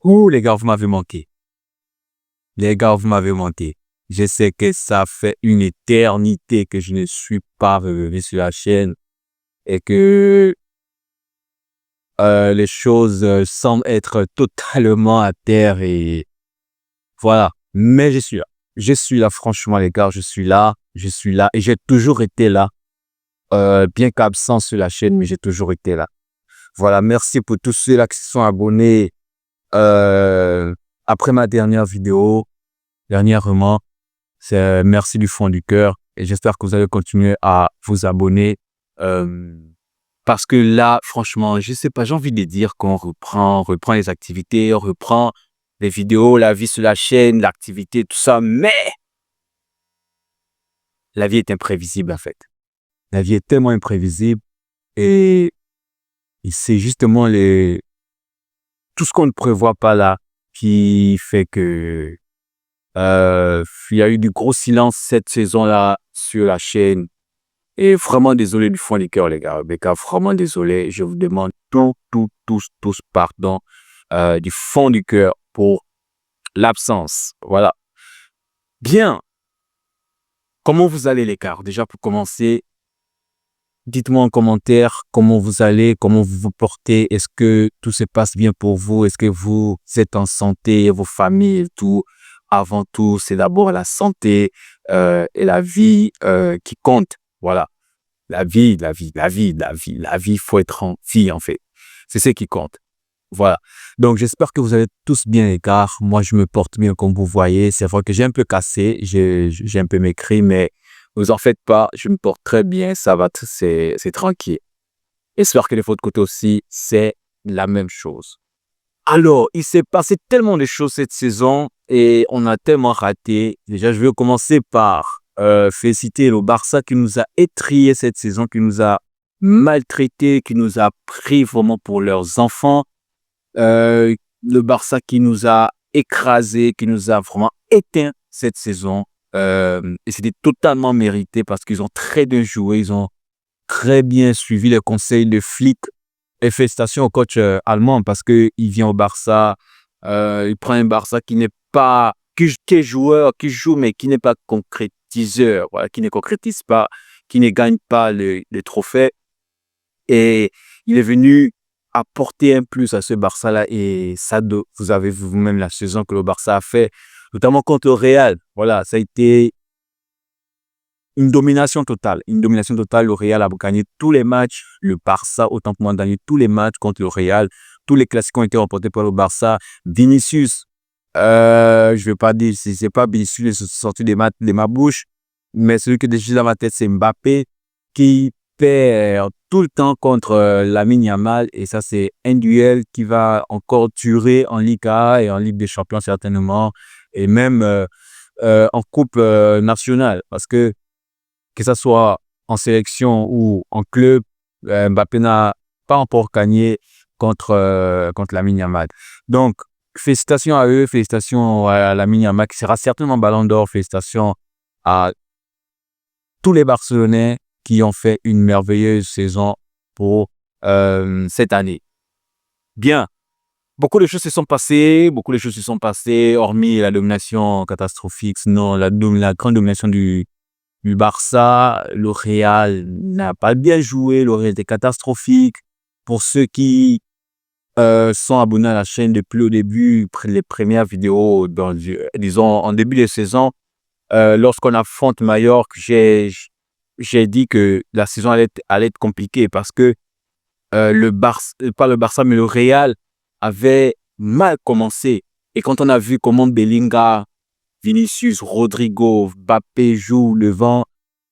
Ouh, les gars, vous m'avez manqué. Les gars, vous m'avez manqué. Je sais que ça fait une éternité que je ne suis pas revenu sur la chaîne et que les choses semblent être totalement à terre et voilà. Mais je suis là. Je suis là, franchement, les gars, je suis là. Je suis là et j'ai toujours été là. Bien qu'absent sur la chaîne, mais j'ai toujours été là. Voilà, merci pour tous ceux-là qui se sont abonnés après ma dernière vidéo, dernièrement. C'est merci du fond du cœur et j'espère que vous allez continuer à vous abonner parce que là, franchement, je sais pas, j'ai envie de dire qu'on reprend les activités, on reprend les vidéos, la vie sur la chaîne, l'activité, tout ça, mais la vie est imprévisible en fait. La vie est tellement imprévisible et c'est justement tout ce qu'on ne prévoit pas là qui fait que il y a eu du gros silence cette saison-là sur la chaîne. Et vraiment désolé du fond du cœur, les gars. Les gars, vraiment désolé. Je vous demande tous pardon du fond du cœur pour l'absence. Voilà. Bien. Comment vous allez, les gars? Déjà, pour commencer, dites-moi en commentaire comment vous allez, comment vous vous portez. Est-ce que tout se passe bien pour vous? Est-ce que vous êtes en santé, vos familles et tout? Avant tout, c'est d'abord la santé et la vie qui compte. Voilà. La vie, il faut être en vie, en fait. C'est ce qui compte. Voilà. Donc, j'espère que vous allez tous bien, les gars. Moi, je me porte bien, comme vous voyez. C'est vrai que j'ai un peu cassé, j'ai un peu maigri, mais ne vous en faites pas. Je me porte très bien, ça va, c'est tranquille. J'espère que de votre côté aussi, c'est la même chose. Alors, il s'est passé tellement de choses cette saison et on a tellement raté. Déjà, je vais commencer par féliciter le Barça qui nous a étrillés cette saison, qui nous a maltraités, qui nous a pris vraiment pour leurs enfants. Le Barça qui nous a écrasés, qui nous a vraiment éteints cette saison. Et c'était totalement mérité parce qu'ils ont très bien joué, ils ont très bien suivi les conseils de Flick. Et félicitations au coach allemand parce qu'il vient au Barça, il prend un Barça qui n'est pas, qui est joueur, qui joue, mais qui n'est pas concrétiseur, voilà, qui ne concrétise pas, qui ne gagne pas le trophée. Et il est venu apporter un plus à ce Barça-là. Et ça, vous avez vu vous-même la saison que le Barça a fait, notamment contre le Real. Voilà, ça a été une domination totale. Une domination totale. Le Real a gagné tous les matchs. Le Barça, autant pour moi, a gagné tous les matchs contre le Real. Tous les classiques ont été remportés par le Barça. Vinicius, je ne vais pas dire, si ce n'est pas Vinicius, c'est sorti de ma bouche. Mais celui qui est déjà dans ma tête, c'est Mbappé, qui perd tout le temps contre Lamine Yamal. Et ça, c'est un duel qui va encore durer en Ligue A et en Ligue des Champions, certainement. Et même en Coupe nationale. Parce que ce soit en sélection ou en club, Mbappé n'a pas encore gagné contre Lamine Yamal. Donc, félicitations à eux, félicitations à Lamine Yamal qui sera certainement Ballon d'Or, félicitations à tous les Barcelonais qui ont fait une merveilleuse saison pour cette année. Bien, beaucoup de choses se sont passées, hormis la domination catastrophique, sinon la grande domination du Barça. Le Real n'a pas bien joué, le Real était catastrophique. Pour ceux qui sont abonnés à la chaîne depuis le début, les premières vidéos, disons en début de saison, lorsqu'on affronte Mallorca, j'ai dit que la saison allait être compliquée parce que le Barça, pas le Barça, mais le Real avait mal commencé. Et quand on a vu comment Bellingham, Vinicius, Rodrigo, Mbappé jouent devant,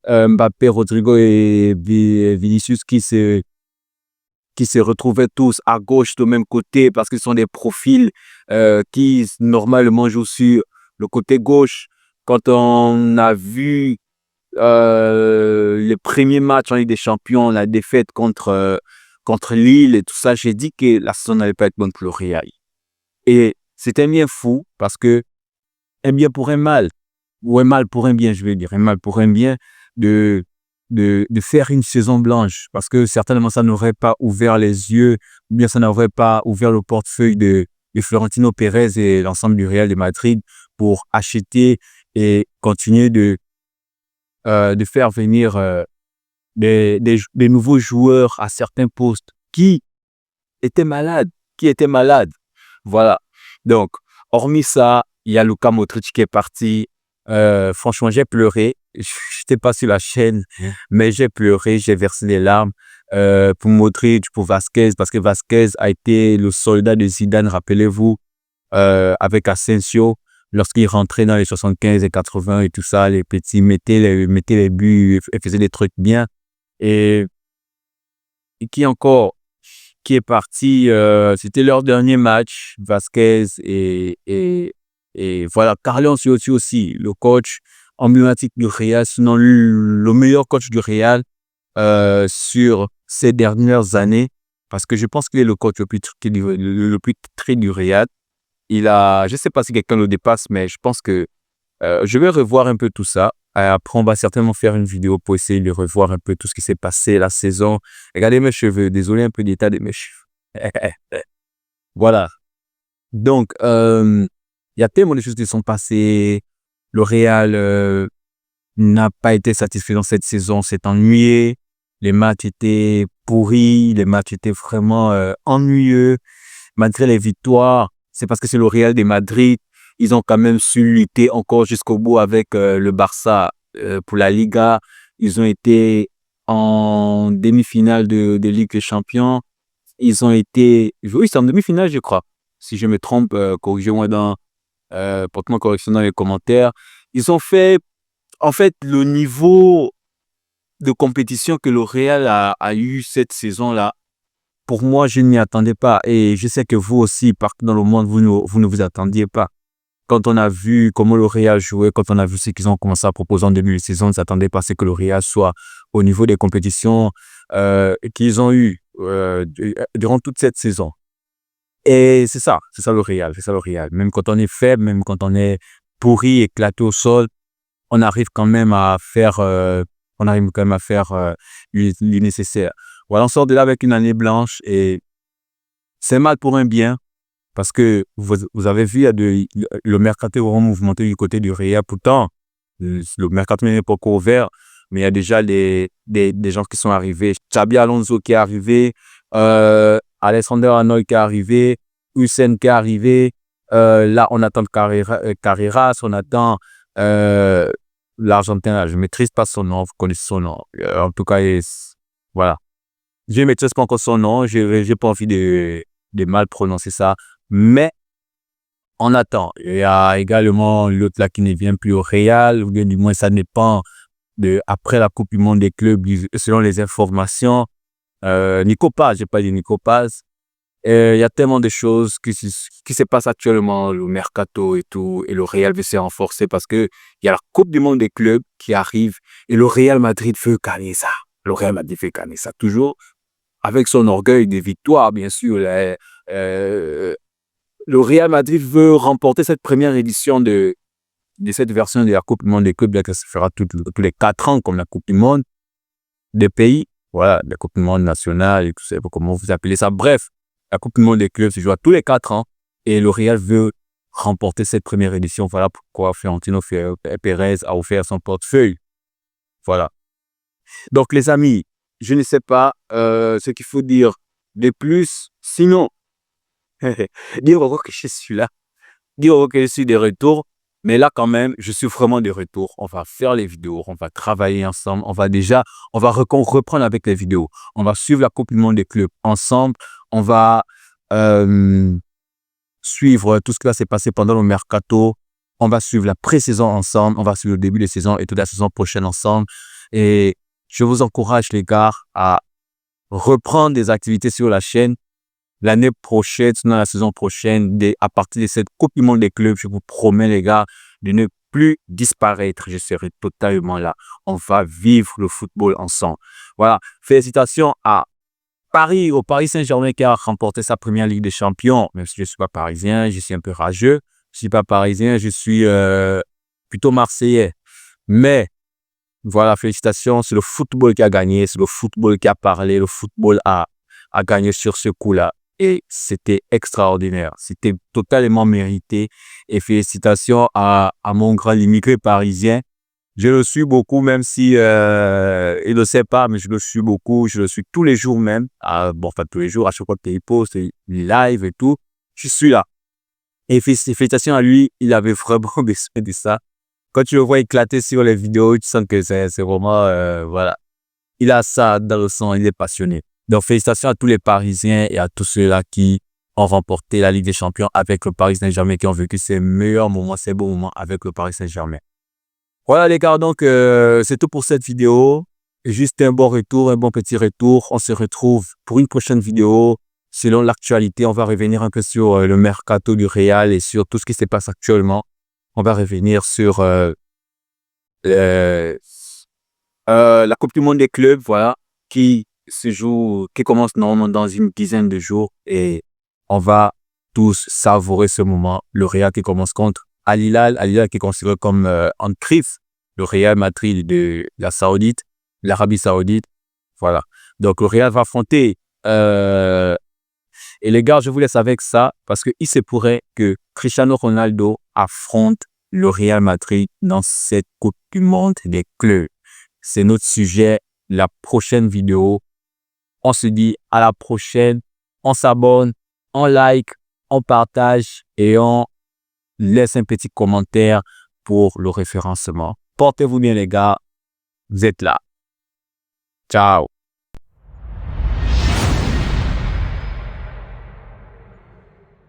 Mbappé, Rodrigo et Vinicius qui se retrouvaient tous à gauche du même côté parce qu'ils sont des profils qui normalement jouent sur le côté gauche. Quand on a vu les premiers matchs en Ligue des Champions, la défaite contre Lille et tout ça, j'ai dit que la saison n'allait pas être bonne pour le Real. Et c'était un bien fou parce que un bien pour un mal, ou un mal pour un bien, je vais dire, un mal pour un bien, de faire une saison blanche, parce que certainement ça n'aurait pas ouvert les yeux, ou bien ça n'aurait pas ouvert le portefeuille de de Florentino Pérez et l'ensemble du Real de Madrid pour acheter et continuer de faire venir des nouveaux joueurs à certains postes qui étaient malades, Voilà. Donc, hormis ça, il y a Luka Modric qui est parti. Franchement, j'ai pleuré. Je n'étais pas sur la chaîne, mais j'ai pleuré, j'ai versé des larmes. Pour Modric, pour Vasquez, parce que Vasquez a été le soldat de Zidane, rappelez-vous, avec Asensio, lorsqu'il rentrait dans les 75 et 80 et tout ça, les petits mettaient les buts et faisaient des trucs bien. Et qui encore, qui est parti, c'était leur dernier match, Vasquez et voilà, Carlo Ancelotti aussi, le coach emblématique du Real, sinon le meilleur coach du Real sur ces dernières années, parce que je pense qu'il est le coach le plus titré du Real. Je ne sais pas si quelqu'un le dépasse, mais je pense que je vais revoir un peu tout ça. Après, on va certainement faire une vidéo pour essayer de revoir un peu tout ce qui s'est passé la saison. Regardez mes cheveux. Désolé un peu de l'état de mes cheveux. Voilà. Donc, il y a tellement de choses qui sont passées. Le Real n'a pas été satisfaisant cette saison, s'est ennuyé. Les matchs étaient pourris. Les matchs étaient vraiment ennuyeux. Malgré les victoires, c'est parce que c'est le Real de Madrid. Ils ont quand même su lutter encore jusqu'au bout avec le Barça pour la Liga. Ils ont été en demi-finale de Ligue des Champions. Oui, c'est en demi-finale, je crois. Si je me trompe, corrigez-moi portez-moi correction dans les commentaires. Ils ont fait, en fait, le niveau de compétition que le Real a eu cette saison-là. Pour moi, je ne m'y attendais pas. Et je sais que vous aussi, partout dans le monde, vous ne vous attendiez pas. Quand on a vu comment le Real jouait, quand on a vu ce qu'ils ont commencé à proposer en début de saison, on ne s'attendait pas à ce que le Real soit au niveau des compétitions qu'ils ont eues durant toute cette saison. Et c'est ça le Real, Même quand on est faible, même quand on est pourri, éclaté au sol, on arrive quand même à faire, le nécessaire. Voilà, on sort de là avec une année blanche et c'est mal pour un bien. Parce que vous avez vu, le mercato est vraiment mouvementé du côté du Real. Pourtant, le mercato n'est pas encore ouvert, mais il y a déjà des gens qui sont arrivés. Xabi Alonso qui est arrivé, Alexander Arnold qui est arrivé, Hussein qui est arrivé. Là, on attend Carreras, on attend l'Argentin. Là, je ne maîtrise pas son nom, vous connaissez son nom. En tout cas, voilà. Je ne maîtrise pas encore son nom, je n'ai pas envie de mal prononcer ça. Mais on attend. Il y a également l'autre là qui ne vient plus au Real, ou bien du moins ça dépend après la Coupe du Monde des clubs, selon les informations. Nico Paz, j'ai pas dit Nico Paz. Il y a tellement de choses qui se passent actuellement, le mercato et tout, et le Real veut se renforcer parce que il y a la Coupe du Monde des clubs qui arrive et le Real Madrid veut gagner ça. Le Real Madrid veut gagner ça, toujours avec son orgueil de victoire, bien sûr. Le Real Madrid veut remporter cette première édition de cette version de la Coupe du Monde des clubs, qui se fera tous les 4 ans, comme la Coupe du Monde des pays. Voilà, la Coupe du Monde nationale, et tout ça, comment vous appelez ça. Bref, la Coupe du Monde des clubs se joue tous les 4 ans et le Real veut remporter cette première édition. Voilà pourquoi Florentino Pérez a offert son portefeuille. Voilà. Donc, les amis, je ne sais pas ce qu'il faut dire de plus. Sinon, dire au que je suis là, dire au que je suis de retour, mais là quand même, je suis vraiment de retour. On va faire les vidéos, on va travailler ensemble, on va reprendre avec les vidéos. On va suivre la Coupe du Monde des clubs ensemble, on va suivre tout ce qui va se passer pendant le mercato, on va suivre la pré-saison ensemble, on va suivre le début de saison et toute la saison prochaine ensemble. Et je vous encourage les gars à reprendre des activités sur la chaîne. L'année prochaine, sinon la saison prochaine, à partir de cette Coupe du Monde des clubs, je vous promets les gars, de ne plus disparaître. Je serai totalement là. On va vivre le football ensemble. Voilà. Félicitations au Paris Saint-Germain qui a remporté sa première Ligue des Champions. Même si je ne suis pas parisien, je suis un peu rageux. Je ne suis pas parisien, je suis plutôt marseillais. Mais voilà, félicitations. C'est le football qui a gagné. C'est le football qui a parlé. Le football a gagné sur ce coup-là. et c'était extraordinaire. C'était totalement mérité. Et félicitations à mon grand immigré parisien. Je le suis beaucoup, même si il ne le sait pas, mais je le suis beaucoup. Je le suis tous les jours même. Enfin, tous les jours, à chaque fois qu'il poste, il live et tout. Je suis là. Et félicitations à lui. Il avait vraiment besoin de ça. Quand tu le vois éclater sur les vidéos, tu sens que c'est vraiment, voilà. Il a ça dans le sang, il est passionné. Donc, félicitations à tous les Parisiens et à tous ceux-là qui ont remporté la Ligue des Champions avec le Paris Saint-Germain, qui ont vécu ces meilleurs moments, ces beaux moments avec le Paris Saint-Germain. Voilà les gars, donc c'est tout pour cette vidéo. Juste un bon retour, un bon petit retour. On se retrouve pour une prochaine vidéo. Selon l'actualité, on va revenir un peu sur le mercato du Real et sur tout ce qui se passe actuellement. On va revenir sur euh, la Coupe du Monde des clubs, voilà, qui se joue, qui commence normalement dans une dizaine de jours et on va tous savourer ce moment. Le Real qui commence contre Al Hilal qui est considéré comme en crise, le Real Madrid de la Saoudite, l'Arabie Saoudite, voilà. Donc le Real va affronter et les gars, je vous laisse avec ça parce qu'il se pourrait que Cristiano Ronaldo affronte le Real Madrid dans cette Coupe du Monde des clubs. C'est notre sujet, la prochaine vidéo. On se dit à la prochaine. On s'abonne, on like, on partage et on laisse un petit commentaire pour le référencement. Portez-vous bien les gars. Vous êtes là. Ciao.